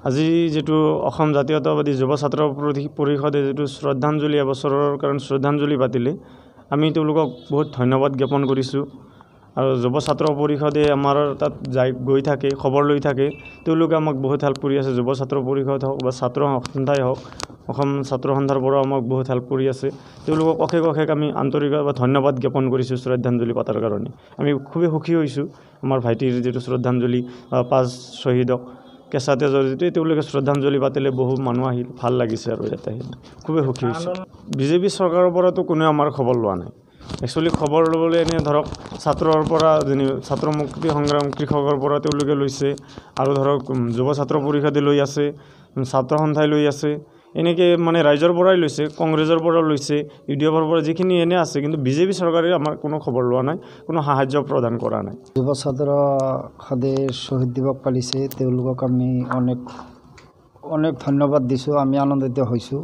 আজি যেটো অসম জাতীয়তাবাদী যুৱ ছাত্ৰ পৰিষদে যেটো শ্ৰদ্ধাঞ্জলি এবছৰৰ কাৰণ শ্ৰদ্ধাঞ্জলি পাতিলে আমি তেওঁলোকক বহুত ধন্যবাদ জ্ঞাপন কৰিছোঁ আৰু যুৱ ছাত্ৰ পৰিষদে আমাৰ তাত গৈ থাকে খবৰ লৈ থাকে তেওঁলোকে আমাক বহুত হেল্প কৰি আছে যুৱ ছাত্ৰ পৰিষদ হওক বা ছাত্ৰ সন্থাই হওক অসম ছাত্ৰ সন্থাৰ পৰা আমাক বহুত হেল্প কৰি আছে তেওঁলোকক অশেষ আমি আন্তৰিকভাৱে ধন্যবাদ জ্ঞাপন কৰিছোঁ শ্ৰদ্ধাঞ্জলি পাতাৰ কাৰণে আমি খুবেই সুখী হৈছোঁ আমাৰ ভাইটিৰ যেটো শ্ৰদ্ধাঞ্জলি 5 শ্বহীদক কেঁচা তেজৰ যেটো তেওঁলোকে শ্ৰদ্ধাঞ্জলি পাতিলে বহু মানুহ আহিল ভাল লাগিছে আৰু ইয়াতে খুবেই সুখী হৈছোঁ বিজেপি চৰকাৰৰ পৰাতো কোনো আমাৰ খবৰ লোৱা নাই একচুৱেলি খবৰ ল'বলৈ এনে ধৰক ছাত্ৰৰ পৰা ছাত্ৰ মুক্তি সংগ্ৰাম কৃষকৰ পৰা তেওঁলোকে লৈছে আৰু ধৰক যুৱ ছাত্ৰ পৰিষদে লৈ আছে ছাত্ৰ সন্থাই লৈ আছে এনেকৈ মানে ৰাইজৰ পৰাই লৈছে কংগ্ৰেছৰ পৰা লৈছে ইউডিএফৰ পৰা যিখিনি এনে আছে কিন্তু বিজেপি চৰকাৰে আমাৰ কোনো খবৰ লোৱা নাই কোনো সাহায্য প্ৰদান কৰা নাই যুৱ ছাত্ৰ সদে শ্বহীদ দিৱস পালিছে তেওঁলোকক আমি অনেক ধন্যবাদ দিছোঁ আমি আনন্দিত হৈছোঁ।